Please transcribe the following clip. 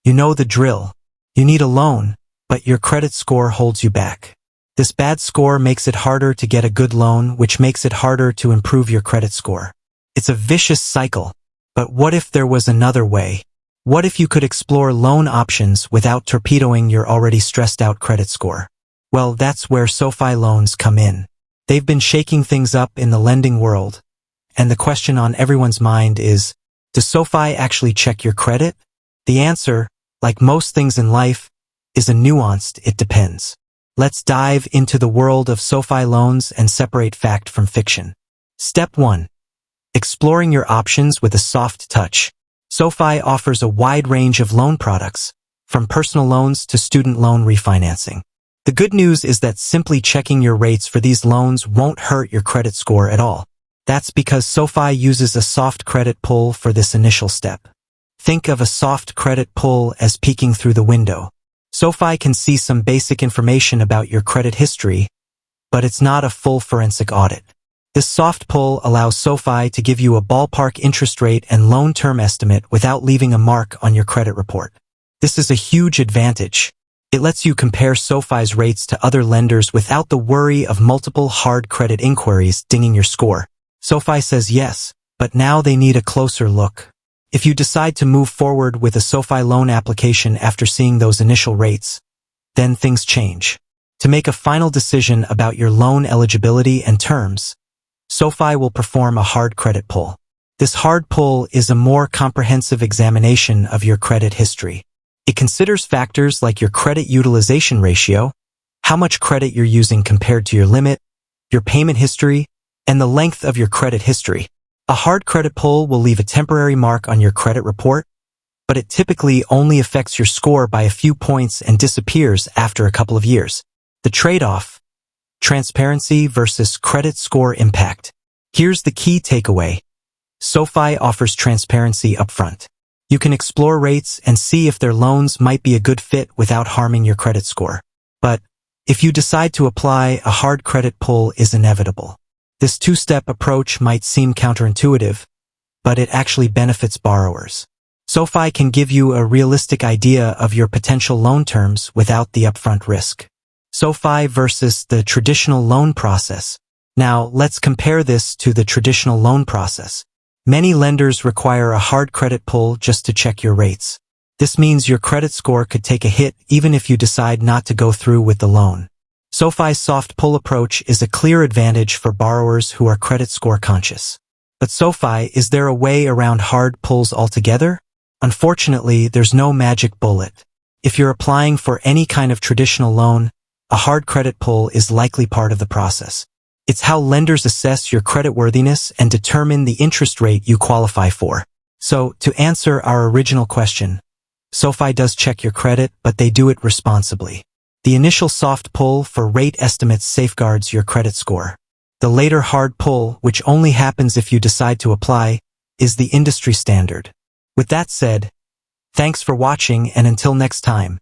You know the drill. You need a loan, but your credit score holds you back. This bad score makes it harder to get a good loan, which makes it harder to improve your credit score. It's a vicious cycle. But what if there was another way? What if you could explore loan options without torpedoing your already stressed out credit score? Well, that's where SoFi loans come in. They've been shaking things up in the lending world. And the question on everyone's mind is, does SoFi actually check your credit? The answer, like most things in life, is a nuanced it depends. Let's dive into the world of SoFi loans and separate fact from fiction. Step 1. Exploring your options with a soft touch. SoFi offers a wide range of loan products, from personal loans to student loan refinancing. The good news is that simply checking your rates for these loans won't hurt your credit score at all. That's because SoFi uses a soft credit pull for this initial step. Think of a soft credit pull as peeking through the window. SoFi can see some basic information about your credit history, but it's not a full forensic audit. This soft pull allows SoFi to give you a ballpark interest rate and loan term estimate without leaving a mark on your credit report. This is a huge advantage. It lets you compare SoFi's rates to other lenders without the worry of multiple hard credit inquiries dinging your score. SoFi says yes, but now they need a closer look. If you decide to move forward with a SoFi loan application after seeing those initial rates, then things change. To make a final decision about your loan eligibility and terms, SoFi will perform a hard credit pull. This hard pull is a more comprehensive examination of your credit history. It considers factors like your credit utilization ratio, how much credit you're using compared to your limit, your payment history, and the length of your credit history. A hard credit pull will leave a temporary mark on your credit report, but it typically only affects your score by a few points and disappears after a couple of years. The trade-off: transparency versus credit score impact. Here's the key takeaway. SoFi offers transparency upfront. You can explore rates and see if their loans might be a good fit without harming your credit score. But if you decide to apply, a hard credit pull is inevitable. This two-step approach might seem counterintuitive, but it actually benefits borrowers. SoFi can give you a realistic idea of your potential loan terms without the upfront risk. SoFi versus the traditional loan process. Now, let's compare this to the traditional loan process. Many lenders require a hard credit pull just to check your rates. This means your credit score could take a hit even if you decide not to go through with the loan. SoFi's soft pull approach is a clear advantage for borrowers who are credit score conscious. But SoFi, is there a way around hard pulls altogether? Unfortunately, there's no magic bullet. If you're applying for any kind of traditional loan, a hard credit pull is likely part of the process. It's how lenders assess your creditworthiness and determine the interest rate you qualify for. So, to answer our original question, SoFi does check your credit, but they do it responsibly. The initial soft pull for rate estimates safeguards your credit score. The later hard pull, which only happens if you decide to apply, is the industry standard. With that said, thanks for watching, and until next time.